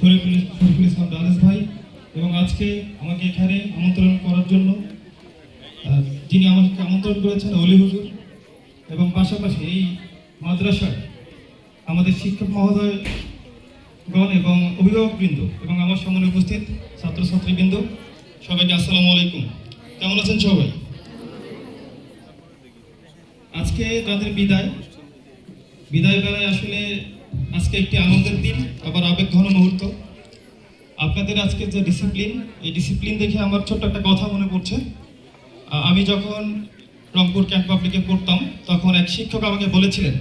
শরীফুল ইসলাম রাজেশ ভাই এবং আজকে আমাকে এখানে আমন্ত্রণ করার জন্য যিনি আমাকে আমন্ত্রণ করেছেন অলি হুজুর এবং পাশাপাশি এই মাদ্রাসার আমাদের শিক্ষক মহোদয়গণ এবং অভিভাবকবৃন্দ এবং আমার সামনে উপস্থিত ছাত্রছাত্রীবৃন্দ সবাইকে আসসালামু আলাইকুম। কেমন আছেন সবাই? আজকে তাদের বিদায় বেলায় আসলে আজকে একটি আনন্দের দিন, আবার আবেগঘন মুহূর্ত। আপনাদের আজকে যে ডিসিপ্লিন, এই ডিসিপ্লিন দেখে আমার ছোট্ট একটা কথা মনে পড়ছে। আমি যখন রংপুর ক্যান্ট পাবলিকে পড়তাম তখন এক শিক্ষক আমাকে বলেছিলেন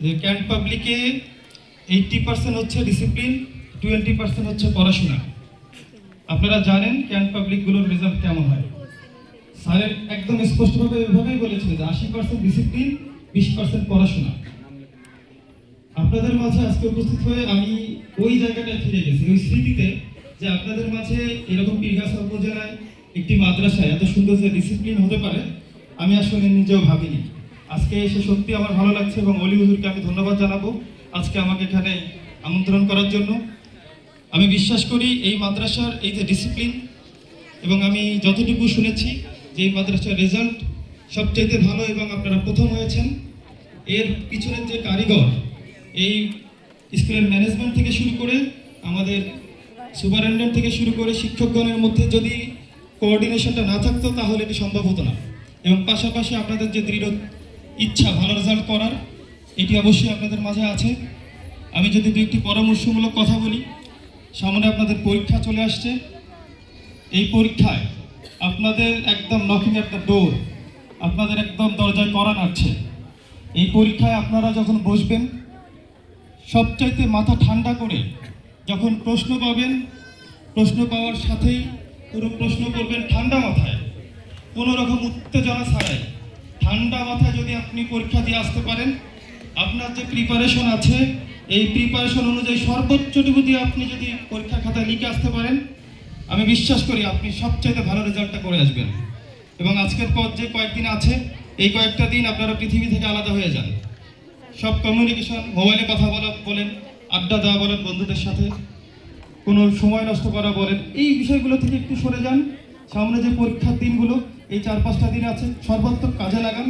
যে ক্যান্ট পাবলিকে 80% হচ্ছে ডিসিপ্লিন, 20% হচ্ছে পড়াশোনা। আপনারা জানেন ক্যান্ট পাবলিকগুলোর রেজাল্ট কেমন হয়। স্যারের একদম স্পষ্টভাবে এভাবেই বলেছিলেন যে 80% ডিসিপ্লিন, 20% পড়াশোনা। আপনাদের মাঝে আজকে উপস্থিত হয়ে আমি ওই জায়গাটায় ফিরে গেছি, ওই স্মৃতিতে, যে আপনাদের মাঝে এরকম পীরগাছা উপজেলায় একটি মাদ্রাসায় এত সুন্দর যে ডিসিপ্লিন হতে পারে আমি আসলে নিজেও ভাবিনি। আজকে এসে সত্যি আমার ভালো লাগছে এবং অলি হুজুরকে আমি ধন্যবাদ জানাবো আজকে আমাকে এখানে আমন্ত্রণ করার জন্য। আমি বিশ্বাস করি এই মাদ্রাসার এই যে ডিসিপ্লিন, এবং আমি যতটুকু শুনেছি যে এই মাদ্রাসার রেজাল্ট সবচাইতে ভালো এবং আপনারা প্রথম হয়েছেন। এর পিছনের যে কারিগর, এই স্কুলের ম্যানেজমেন্ট থেকে শুরু করে আমাদের সুপারিনটেন্ডেন্ট থেকে শুরু করে শিক্ষকগণের মধ্যে যদি কোঅর্ডিনেশনটা না থাকতো তাহলে এটি সম্ভব হতো না। এবং পাশাপাশি আপনাদের যে দৃঢ় ইচ্ছা ভালো রেজাল্ট করার, এটি অবশ্যই আপনাদের মাঝে আছে। আমি যদি দু একটি পরামর্শমূলক কথা বলি, সামনে আপনাদের পরীক্ষা চলে আসছে। এই পরীক্ষায় আপনাদের একদম নকিং এট দ্য ডোর, আপনাদের একদম দরজায় কড়া নাড়ছে। এই পরীক্ষায় আপনারা যখন বসবেন সবচাইতে মাথা ঠান্ডা করে যখন প্রশ্ন পাবেন, প্রশ্ন পাওয়ার সাথেই পুরো প্রশ্ন করবেন ঠান্ডা মাথায়, কোনো রকম উত্তেজনা ছাড়াই। ঠান্ডা মাথায় যদি আপনি পরীক্ষা দিয়ে আসতে পারেন, আপনার যে প্রিপারেশন আছে এই প্রিপারেশন অনুযায়ী সর্বোচ্চটুকু দিয়ে আপনি যদি পরীক্ষার খাতায় লিখে আসতে পারেন, আমি বিশ্বাস করি আপনি সবচাইতে ভালো রেজাল্টটা করে আসবেন। এবং আজকের পর যে কয়েকদিন আছে, এই কয়েকটা দিন আপনারা পৃথিবী থেকে আলাদা হয়ে যান। সব কমিউনিকেশন, মোবাইলে কথা বলেন, আড্ডা দেওয়া বলেন, বন্ধুদের সাথে কোনো সময় নষ্ট করা বলেন, এই বিষয়গুলো থেকে একটু সরে যান। সামনে যে পরীক্ষার দিনগুলো, এই 4-5টা দিন আছে, সর্বাত্মক কাজে লাগান।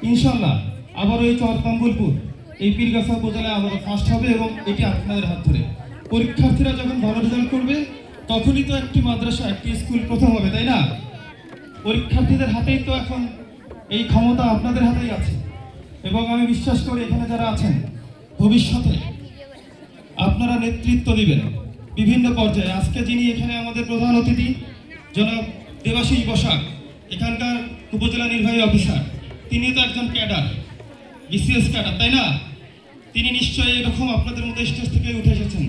ইনশাল্লাহ আবারও এই চরতাম্বুলপুর, এই পীরগাছা উপজেলায় আমাদের ফার্স্ট হবে এবং এটি আপনাদের হাত ধরে। পরীক্ষার্থীরা যখন ভালো রেজাল্ট করবে তখনই তো একটি মাদ্রাসা, একটি স্কুল প্রথম হবে, তাই না? পরীক্ষার্থীদের হাতেই তো এখন এই ক্ষমতা, আপনাদের হাতেই আছে। এবং আমি বিশ্বাস করি এখানে যারা আছেন ভবিষ্যতে আপনারা নেতৃত্ব দিবেন বিভিন্ন পর্যায়ে। আজকে যিনি এখানে আমাদের প্রধান অতিথি জনাব দেবাশিস বসাক, এখানকার উপজেলা নির্বাহী অফিসার, তিনি তো একজন ক্যাডার, বিসিএস ক্যাডার, তাই না? তিনি নিশ্চয়ই এরকম আপনাদের মধ্যে স্টেজ থেকে উঠে এসেছেন।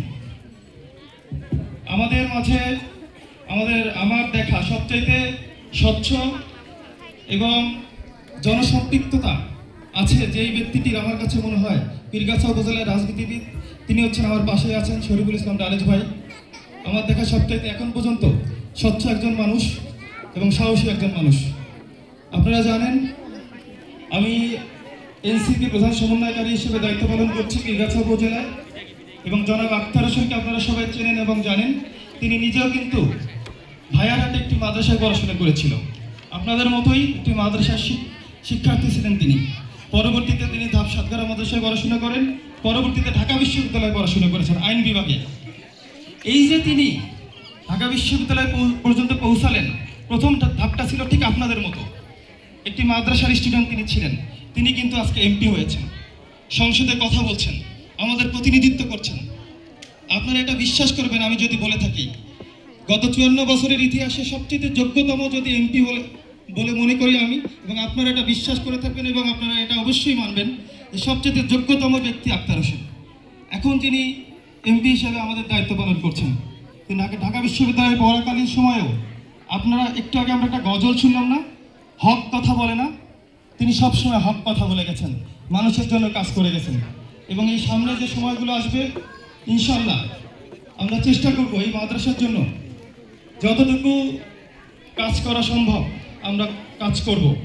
আমাদের মাঝে আমার দেখা সবচাইতে স্বচ্ছ এবং জনসম্পৃক্ততা আছে যেই ব্যক্তিটির আমার কাছে মনে হয় পীরগাছা উপজেলার রাজনীতিবিদ, তিনি হচ্ছেন আমার পাশে আছেন শরীফুল ইসলাম রাজেশ ভাই। আমার দেখা সবচাইতে এখন পর্যন্ত স্বচ্ছ একজন মানুষ এবং সাহসী একজন মানুষ। আপনারা জানেন আমি এনসিপি প্রধান সমন্বয়কারী হিসেবে দায়িত্ব পালন করছি পীরগাছা উপজেলায়। এবং জনাব আক্তার হোসেনকে আপনারা সবাই চেনেন এবং জানেন, তিনি নিজেও কিন্তু ভাইয়ারহাটে একটি মাদ্রাসায় পড়াশোনা করেছিল। আপনাদের মতোই একটি মাদ্রাসার শিক্ষার্থী ছিলেন তিনি। পরবর্তীতে তিনি সাতগারা মাদ্রাসায় পড়াশোনা করেন, পরবর্তীতে ঢাকা বিশ্ববিদ্যালয়ে পড়াশোনা করেছেন আইন বিভাগে। এই যে তিনি ঢাকা বিশ্ববিদ্যালয় পর্যন্ত পৌঁছালেন, প্রথম ধাপটা ছিল ঠিক আপনাদের মতো, একটি মাদ্রাসার স্টুডেন্ট তিনি ছিলেন। তিনি কিন্তু আজকে এমপি হয়েছেন, সংসদে কথা বলছেন, আমাদের প্রতিনিধিত্ব করছেন। আপনারা এটা বিশ্বাস করবেন আমি যদি বলে থাকি, গত 54 বছরের ইতিহাসে সবচেয়ে যোগ্যতম যদি এমপি বলে মনে করি আমি, এবং আপনারা এটা বিশ্বাস করে থাকবেন এবং আপনারা এটা অবশ্যই মানবেন যে সবচেয়ে যোগ্যতম ব্যক্তি আক্তার হোসেন। এখন যিনি এমপি হিসেবে আমাদের দায়িত্ব পালন করছেন, তিনি ঢাকা বিশ্ববিদ্যালয়ে পড়াকালীন সময়েও আপনারা একটু আগে আমরা একটা গজল শুনলাম না, হক কথা বলে না, তিনি সবসময় হক কথা বলে গেছেন, মানুষের জন্য কাজ করে গেছেন। এবং এই সামনে যে সময়গুলো আসবে ইনশাল্লাহ আমরা চেষ্টা করব এই মাদ্রাসার জন্য যতটুকু কাজ করা সম্ভব আমরা কাজ করব।